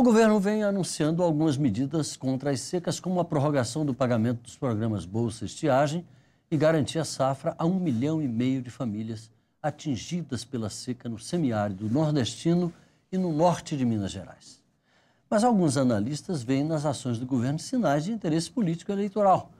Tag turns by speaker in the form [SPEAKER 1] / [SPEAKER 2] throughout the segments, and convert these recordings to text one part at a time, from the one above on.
[SPEAKER 1] governo vem anunciando algumas medidas contra as secas, como a prorrogação do pagamento dos programas Bolsa Estiagem e Garantia Safra a 1,5 milhão de famílias atingidas pela seca no semiárido nordestino e no norte de Minas Gerais. Mas alguns analistas veem nas ações do governo sinais de interesse político eleitoral,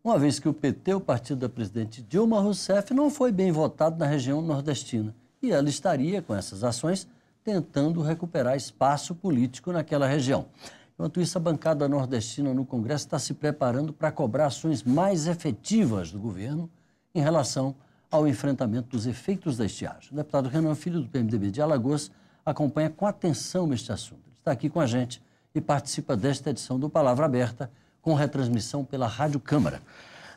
[SPEAKER 1] uma vez que o PT, o partido da presidente Dilma Rousseff, não foi bem votado na região nordestina e ela estaria, com essas ações, tentando recuperar espaço político naquela região. Enquanto isso, a bancada nordestina no Congresso está se preparando para cobrar ações mais efetivas do governo em relação ao enfrentamento dos efeitos da estiagem. O deputado Renan Filho, do PMDB de Alagoas, acompanha com atenção este assunto. Ele está aqui com a gente e participa desta edição do Palavra Aberta, com retransmissão pela Rádio Câmara.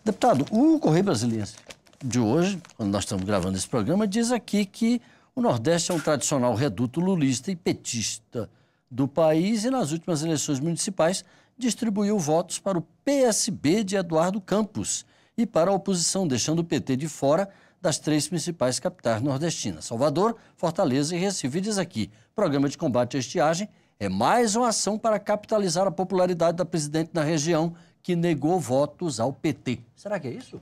[SPEAKER 1] Deputado, o Correio Brasiliense de hoje, quando nós estamos gravando esse programa, diz aqui que o Nordeste é um tradicional reduto lulista e petista do país e, nas últimas eleições municipais, distribuiu votos para o PSB de Eduardo Campos e para a oposição, deixando o PT de fora das 3 principais capitais nordestinas, Salvador, Fortaleza e Recife. E diz aqui, programa de combate à estiagem é mais uma ação para capitalizar a popularidade da presidente na região, que negou votos ao PT. Será que é isso?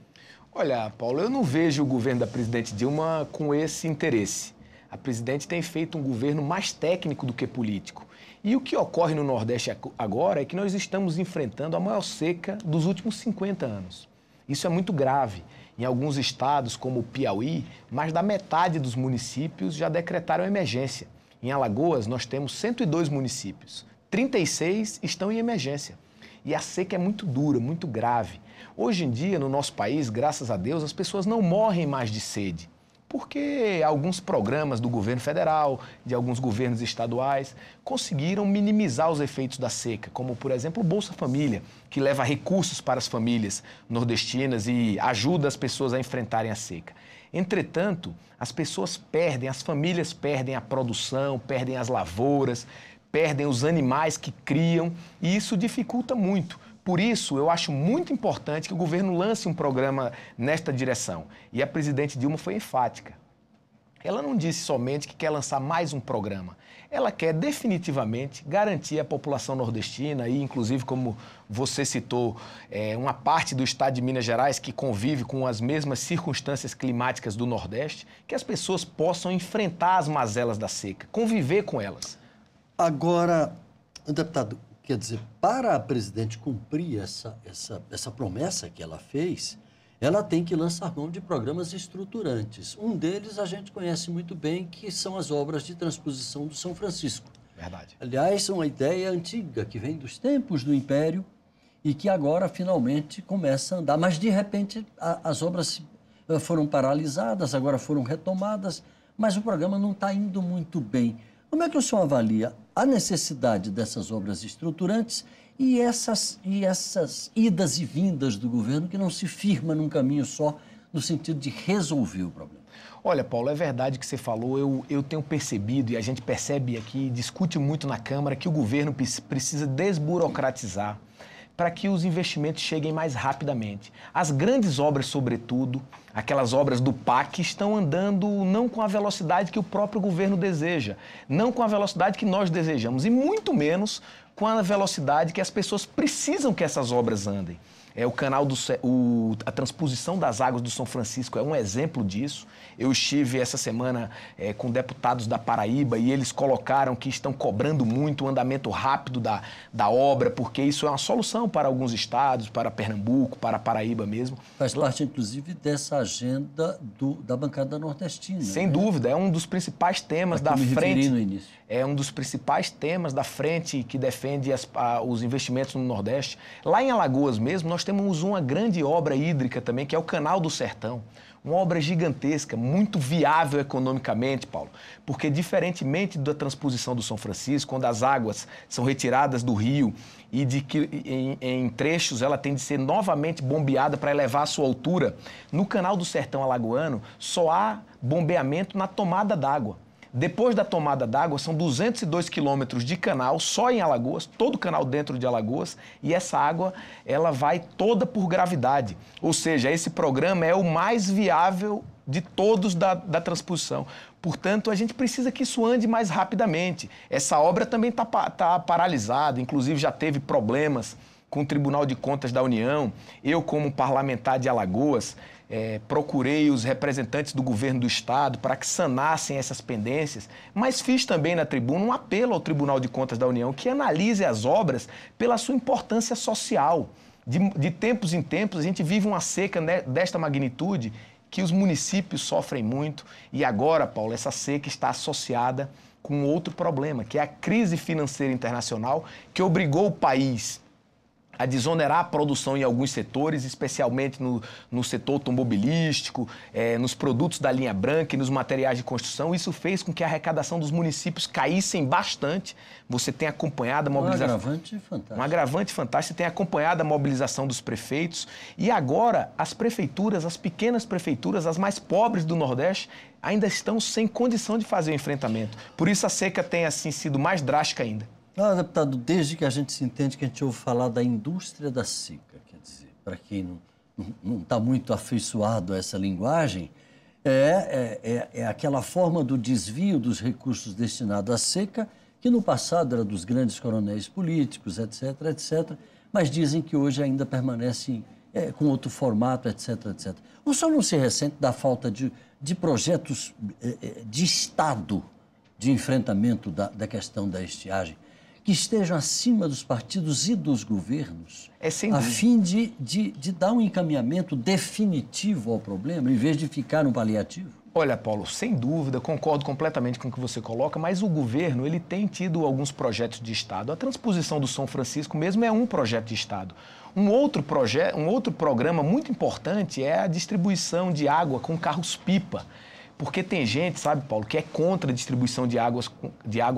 [SPEAKER 2] Olha, Paulo, eu não vejo o governo da presidente Dilma com esse interesse. A presidente tem feito um governo mais técnico do que político. E o que ocorre no Nordeste agora é que nós estamos enfrentando a maior seca dos últimos 50 anos. Isso é muito grave. Em alguns estados, como o Piauí, mais da metade dos municípios já decretaram emergência. Em Alagoas, nós temos 102 municípios. 36 estão em emergência. E a seca é muito dura, muito grave. Hoje em dia, no nosso país, graças a Deus, as pessoas não morrem mais de sede, porque alguns programas do governo federal, de alguns governos estaduais, conseguiram minimizar os efeitos da seca, como, por exemplo, o Bolsa Família, que leva recursos para as famílias nordestinas e ajuda as pessoas a enfrentarem a seca. Entretanto, as pessoas perdem, as famílias perdem a produção, perdem as lavouras, perdem os animais que criam, e isso dificulta muito. Por isso, eu acho muito importante que o governo lance um programa nesta direção. E a presidente Dilma foi enfática. Ela não disse somente que quer lançar mais um programa. Ela quer definitivamente garantir à população nordestina, e inclusive, como você citou, uma parte do estado de Minas Gerais que convive com as mesmas circunstâncias climáticas do Nordeste, que as pessoas possam enfrentar as mazelas da seca, conviver com elas.
[SPEAKER 1] Agora, deputado, quer dizer, para a presidente cumprir essa promessa que ela fez, ela tem que lançar mão de programas estruturantes. Um deles a gente conhece muito bem, que são as obras de transposição do São Francisco.
[SPEAKER 2] Verdade.
[SPEAKER 1] Aliás, é uma ideia antiga, que vem dos tempos do Império e que agora finalmente começa a andar. Mas, de repente, as obras foram paralisadas, agora foram retomadas, mas o programa não está indo muito bem. Como é que o senhor avalia a necessidade dessas obras estruturantes e essas idas e vindas do governo que não se firma num caminho só no sentido de resolver o problema?
[SPEAKER 2] Olha, Paulo, é verdade que você falou, eu tenho percebido e a gente percebe aqui, discute muito na Câmara, que o governo precisa desburocratizar para que os investimentos cheguem mais rapidamente. As grandes obras, sobretudo, aquelas obras do PAC, estão andando não com a velocidade que o próprio governo deseja, não com a velocidade que nós desejamos, e muito menos com a velocidade que as pessoas precisam que essas obras andem. A transposição das águas do São Francisco é um exemplo disso. Eu estive essa semana com deputados da Paraíba e eles colocaram que estão cobrando muito o andamento rápido da obra, porque isso é uma solução para alguns estados, para Pernambuco, para a Paraíba mesmo.
[SPEAKER 1] Faz parte, inclusive, dessa agenda da bancada nordestina.
[SPEAKER 2] Sem dúvida, é um dos principais temas da frente. No início. É um dos principais temas da frente que defende os investimentos no Nordeste. Lá em Alagoas mesmo, nós temos uma grande obra hídrica também, que é o Canal do Sertão. Uma obra gigantesca, muito viável economicamente, Paulo, porque diferentemente da transposição do São Francisco, quando as águas são retiradas do rio e em trechos ela tem de ser novamente bombeada para elevar a sua altura, no Canal do Sertão alagoano só há bombeamento na tomada d'água. Depois da tomada d'água, são 202 quilômetros de canal só em Alagoas, todo o canal dentro de Alagoas, e essa água ela vai toda por gravidade. Ou seja, esse programa é o mais viável de todos da transposição. Portanto, a gente precisa que isso ande mais rapidamente. Essa obra também está paralisada, inclusive já teve problemas com o Tribunal de Contas da União. Eu, como parlamentar de Alagoas, procurei os representantes do governo do Estado para que sanassem essas pendências, mas fiz também na tribuna um apelo ao Tribunal de Contas da União que analise as obras pela sua importância social. De tempos em tempos, a gente vive uma seca desta magnitude que os municípios sofrem muito e agora, Paulo, essa seca está associada com outro problema, que é a crise financeira internacional que obrigou o país a desonerar a produção em alguns setores, especialmente no setor automobilístico, nos produtos da linha branca e nos materiais de construção. Isso fez com que a arrecadação dos municípios caísse bastante. Você tem acompanhado a mobilização...
[SPEAKER 1] Um agravante fantástico.
[SPEAKER 2] Um agravante fantástico. Você tem acompanhado a mobilização dos prefeitos. E agora, as prefeituras, as pequenas prefeituras, as mais pobres do Nordeste, ainda estão sem condição de fazer o enfrentamento. Por isso a seca tem, assim, sido mais drástica ainda.
[SPEAKER 1] Deputado, desde que a gente se entende que a gente ouve falar da indústria da seca, quer dizer, para quem não está muito afeiçoado a essa linguagem, é aquela forma do desvio dos recursos destinados à seca, que no passado era dos grandes coronéis políticos, etc., etc., mas dizem que hoje ainda permanece com outro formato, etc., etc. O senhor não se ressente da falta de projetos de Estado de enfrentamento da questão da estiagem, que estejam acima dos partidos e dos governos, a fim de dar um encaminhamento definitivo ao problema, em vez de ficar no paliativo?
[SPEAKER 2] Olha, Paulo, sem dúvida, concordo completamente com o que você coloca, mas o governo ele tem tido alguns projetos de Estado. A transposição do São Francisco mesmo é um projeto de Estado. Um outro programa muito importante é a distribuição de água com carros-pipa. Porque tem gente, sabe, Paulo, que é contra a distribuição de água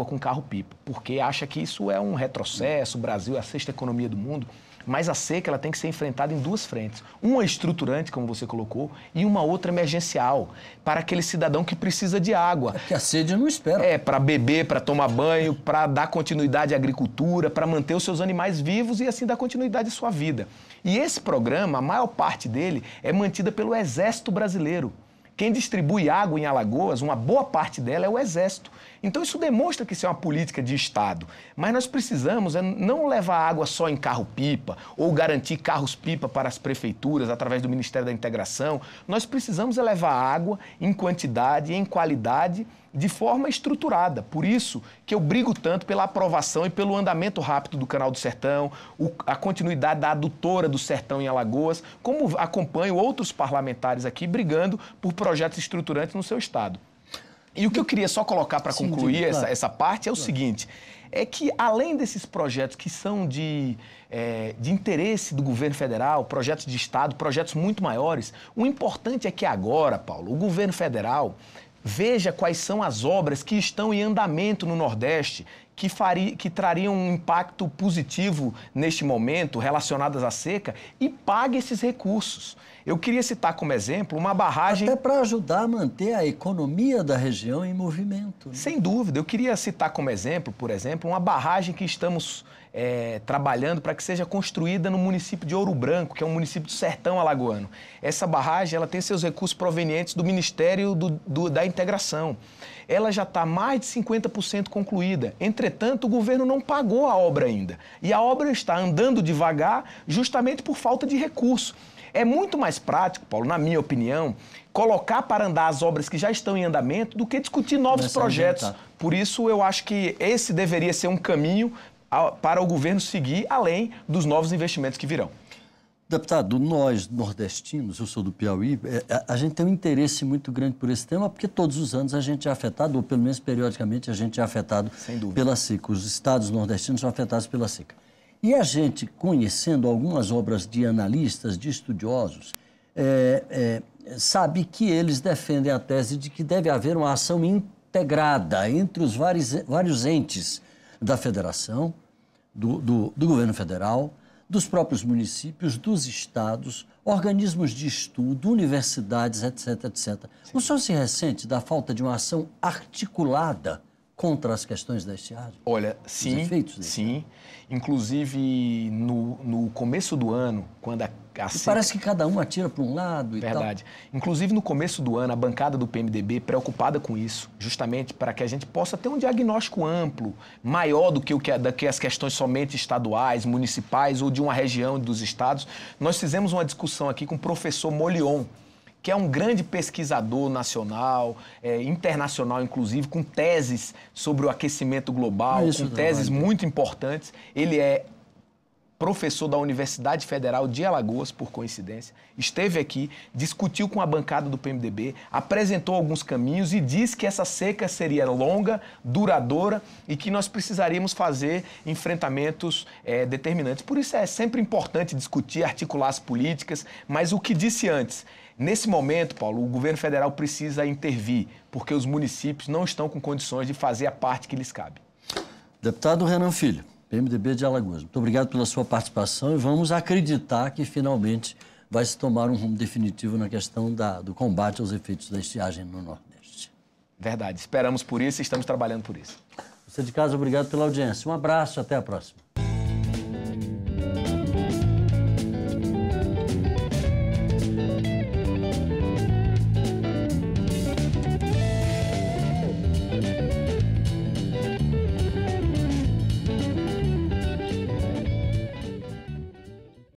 [SPEAKER 2] com carro-pipa, porque acha que isso é um retrocesso, o Brasil é a sexta economia do mundo, mas a seca ela tem que ser enfrentada em duas frentes. Uma estruturante, como você colocou, e uma outra emergencial, para aquele cidadão que precisa de água.
[SPEAKER 1] Que a sede não espera.
[SPEAKER 2] Para beber, para tomar banho, para dar continuidade à agricultura, para manter os seus animais vivos e assim dar continuidade à sua vida. E esse programa, a maior parte dele, é mantida pelo Exército Brasileiro. Quem distribui água em Alagoas, uma boa parte dela é o Exército. Então isso demonstra que isso é uma política de Estado. Mas nós precisamos não levar água só em carro-pipa ou garantir carros-pipa para as prefeituras através do Ministério da Integração. Nós precisamos levar água em quantidade e em qualidade de forma estruturada. Por isso que eu brigo tanto pela aprovação e pelo andamento rápido do Canal do Sertão, a continuidade da adutora do Sertão em Alagoas, como acompanho outros parlamentares aqui brigando por projetos estruturantes no seu estado. E o que eu queria só colocar para concluir essa parte é o seguinte, é que além desses projetos que são de interesse do governo federal, projetos de Estado, projetos muito maiores, o importante é que agora, Paulo, o governo federal veja quais são as obras que estão em andamento no Nordeste, que trariam um impacto positivo neste momento, relacionadas à seca, e pague esses recursos. Eu queria citar como exemplo uma barragem...
[SPEAKER 1] Até para ajudar a manter a economia da região em movimento. Né?
[SPEAKER 2] Sem dúvida. Eu queria citar como exemplo, por exemplo, uma barragem que estamos trabalhando para que seja construída no município de Ouro Branco, que é um município do sertão alagoano. Essa barragem ela tem seus recursos provenientes do Ministério da Integração. Ela já está mais de 50% concluída. Entretanto, o governo não pagou a obra ainda. E a obra está andando devagar justamente por falta de recurso. É muito mais prático, Paulo, na minha opinião, colocar para andar as obras que já estão em andamento do que discutir novos projetos. Por isso, eu acho que esse deveria ser um caminho para o governo seguir, além dos novos investimentos que virão.
[SPEAKER 1] Deputado, nós nordestinos, eu sou do Piauí, a gente tem um interesse muito grande por esse tema, porque todos os anos a gente é afetado, ou pelo menos periodicamente a gente é afetado pela seca. Os estados nordestinos são afetados pela seca. E a gente, conhecendo algumas obras de analistas, de estudiosos, sabe que eles defendem a tese de que deve haver uma ação integrada entre os vários entes da federação, do governo federal, dos próprios municípios, dos estados, organismos de estudo, universidades, etc., etc. O senhor se ressente da falta de uma ação articulada contra as questões da estiagem?
[SPEAKER 2] Olha, sim,
[SPEAKER 1] efeitos, né?
[SPEAKER 2] sim. Inclusive, no começo do ano, quando a seca...
[SPEAKER 1] Parece que cada um atira para um lado e
[SPEAKER 2] Verdade.
[SPEAKER 1] tal.
[SPEAKER 2] Inclusive, no começo do ano, a bancada do PMDB, preocupada com isso, justamente para que a gente possa ter um diagnóstico amplo, maior do que as questões somente estaduais, municipais ou de uma região dos estados, nós fizemos uma discussão aqui com o professor Molion, que é um grande pesquisador nacional, internacional, inclusive, com teses sobre o aquecimento global, com teses muito importantes. Ele é professor da Universidade Federal de Alagoas, por coincidência, esteve aqui, discutiu com a bancada do PMDB, apresentou alguns caminhos e disse que essa seca seria longa, duradoura e que nós precisaríamos fazer enfrentamentos determinantes. Por isso é sempre importante discutir, articular as políticas, mas o que disse antes, nesse momento, Paulo, o governo federal precisa intervir, porque os municípios não estão com condições de fazer a parte que lhes cabe.
[SPEAKER 1] Deputado Renan Filho, PMDB de Alagoas, muito obrigado pela sua participação e vamos acreditar que finalmente vai se tomar um rumo definitivo na questão do combate aos efeitos da estiagem no Nordeste.
[SPEAKER 2] Verdade, esperamos por isso e estamos trabalhando por isso.
[SPEAKER 1] Você de casa, obrigado pela audiência. Um abraço, até a próxima.